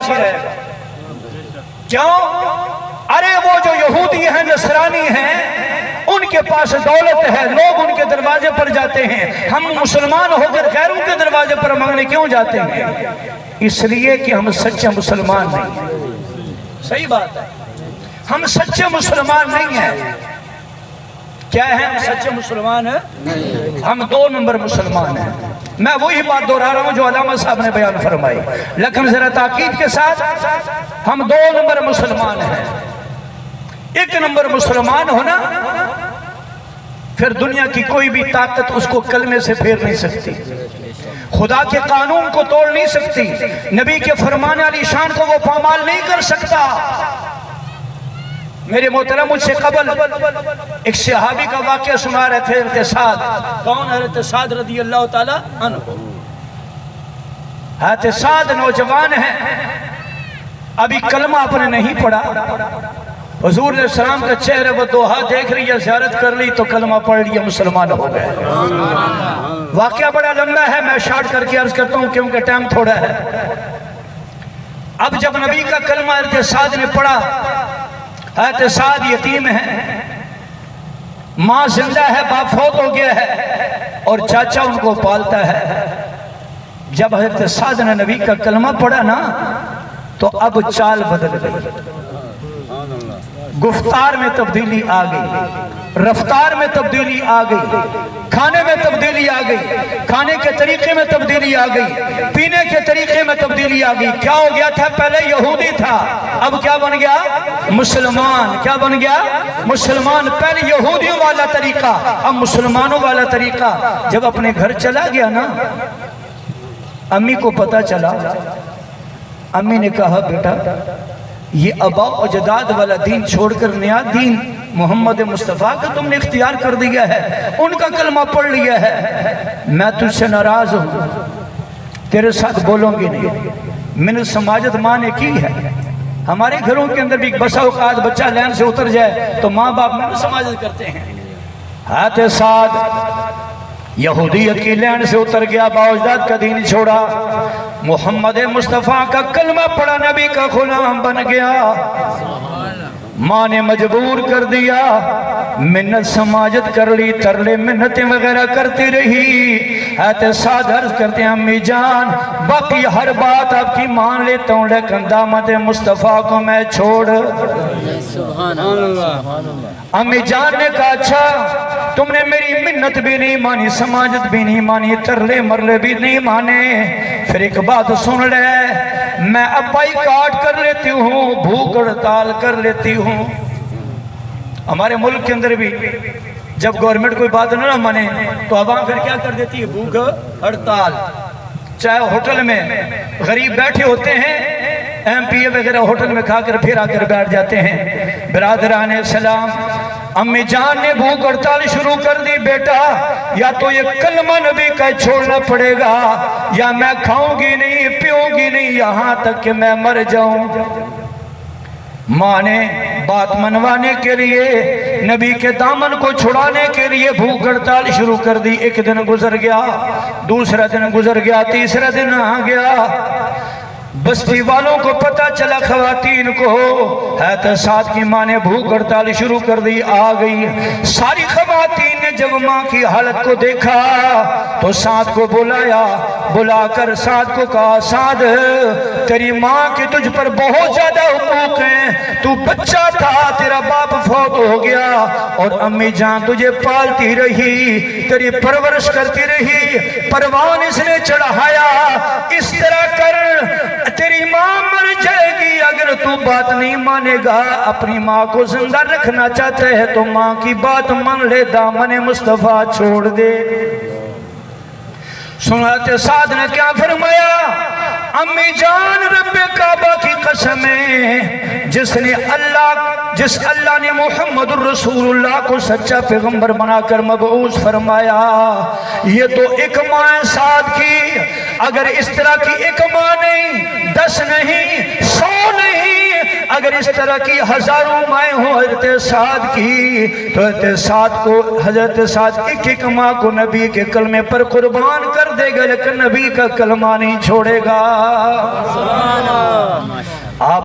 साथ ही रहेगा। क्यों? अरे वो जो यहूदी हैं, नसरानी हैं, उनके पास दौलत है, लोग उनके दरवाजे पर जाते हैं। हम मुसलमान होकर गैरों के दरवाजे पर मांगने क्यों जाते हैं? इसलिए कि हम सच्चे मुसलमान नहीं। सही बात है, हम सच्चे मुसलमान नहीं हैं। क्या है? हम सच्चे मुसलमान हैं, हम 2 नंबर मुसलमान हैं। मैं वही बात दोहरा रहा हूं जो अल्लामा साहब ने बयान फरमाई, लेकिन जरा ताकीद के साथ, हम 2 नंबर मुसलमान हैं। 1 नंबर मुसलमान होना, फिर दुनिया की कोई भी ताकत उसको कलमे से फेर नहीं सकती, खुदा के कानून को तोड़ नहीं सकती, नबी के फरमान वाली शान को वो पामाल नहीं कर सकता। मेरे मोहतरम, मुझसे कबल एक सहाबी का वाक़या सुना रहे थे, इर्तिसाद। कौन है? इर्तिसाद रज़ी अल्लाह ताला अन्हु। इर्तिसाद नौजवान है, अभी कलमा आपने नहीं पढ़ा। हुजूर ने सलाम का चेहरे वो दोहा देख लिया, ज़ियारत कर ली तो कलमा पढ़ लिया, मुसलमान हो गए। वाक़या बड़ा लंबा है, मैं शॉर्ट करके अर्ज करता हूँ क्योंकि टाइम थोड़ा है। अब जब नबी का कलमा इर्तिसाद ने पढ़ा, इर्तिसाद यतीम है, माँ जिंदा है, बाप फौत हो गया है और चाचा उनको पालता है। जब इर्तिसाद ने नबी का कलमा पढ़ा ना, तो अब चाल बदल गई, गुफ्तार में तब्दीली आ गई, रफ्तार में तब्दीली आ गई, खाने में तब्दीली आ गई, खाने के तरीके में तब्दीली आ गई, पीने के तरीके में तब्दीली आ गई। क्या हो गया था? पहले यहूदी था, अब क्या बन गया? मुसलमान। क्या बन गया? मुसलमान। पहले यहूदियों वाला तरीका, अब मुसलमानों वाला तरीका। जब अपने घर चला गया ना, अम्मी को पता चला, अम्मी ने कहा, बेटा ये अबा अजदाद वाला दीन छोड़कर नया दीन मोहम्मद मुस्तफ़ा का तुमने इख्तियार कर दिया है, उनका कलमा पढ़ लिया है। मैं तुझसे नाराज हूँ, तेरे साथ बोलूँगी नहीं। मैंने समाजत माँ ने की है, हमारे घरों के अंदर भी बसा औकात बच्चा लाइन से उतर जाए तो माँ बाप में समाजत करते हैं। हाथ साथ यहूदियत की लैंड से उतर गया, बाउजदाद का दीन छोड़ा, मोहम्मद मुस्तफ़ा का कलमा पढ़ा, नबी का गुलाम बन गया। माँ ने मजबूर कर दिया, मिन्नत समाजत कर ली, तरले मिन्नतें वगैरह करती रही। एहतिसाद अर्ज करते हैं, अम्मी जान बाकी हर बात आपकी मान लेता हूँ, लेकिन दामद मुस्तफ़ा को मैं छोड़। अम्मी जान ने कहा, अच्छा तुमने मेरी मिन्नत भी नहीं मानी, समाजत भी नहीं मानी, तरले मरले भी नहीं माने, फिर एक बात सुन ले, मैं अब बाइकाट कर लेती हूँ, भूख हड़ताल कर लेती हूँ। हमारे मुल्क के अंदर भी जब गवर्नमेंट कोई बात ना माने तो आवाम फिर क्या कर देती है? भूख हड़ताल। चाहे होटल में गरीब बैठे होते हैं, एमपीए वगैरह होटल में खाकर फिर आकर बैठ जाते हैं। बिरादरान सलाम, अम्मी जान ने भूख हड़ताल शुरू कर दी। बेटा या तो ये कलमा नबी का छोड़ना पड़ेगा, या मैं खाऊंगी नहीं पीऊंगी नहीं यहाँ तक कि मैं मर जाऊं। माँ ने बात मनवाने के लिए, नबी के दामन को छुड़ाने के लिए भूख हड़ताल शुरू कर दी। एक दिन गुजर गया, दूसरा दिन गुजर गया, तीसरा दिन आ गया। बस्ती वालों को पता चला, खवातीन को, है तो साथ की माँ ने भूख हड़ताल शुरू कर दी। आ गई सारी खवातीन ने जब माँ की हालत को देखा तो साथ को बुलाया, बुलाकर साथ को कहा, साथ तेरी माँ के तुझ पर बहुत ज्यादा हुकूक हैं, तू बच्चा था, तेरा बाप फौत हो गया और अम्मी जान तुझे पालती रही, तेरी परवरिश करती रही, परवान इसने चढ़ाया। इस तरह कर तेरी माँ मर जाएगी। अगर तू बात नहीं मानेगा, अपनी माँ को जिंदा रखना चाहते है तो माँ की बात मान ले, दामन मुस्तफ़ा छोड़ दे। सुनाते साध ने क्या फरमाया, अम्मी जान रब्बे काबा की कसम है, जिस अल्लाह ने मोहम्मद रसूलुल्लाह को सच्चा पैगंबर बनाकर मबऊस फरमाया, ये तो एक माँ है साथ की। अगर इस तरह की एक माँ नहीं, 10 नहीं, 100 नहीं, अगर इस तरह की हजारों माएँ हो हजरत साद की, तो हजरत साद को, हजरत साद एक माँ को नबी के कलमे पर कुर्बान कर देगा, लेकिन नबी का कलमा नहीं छोड़ेगा।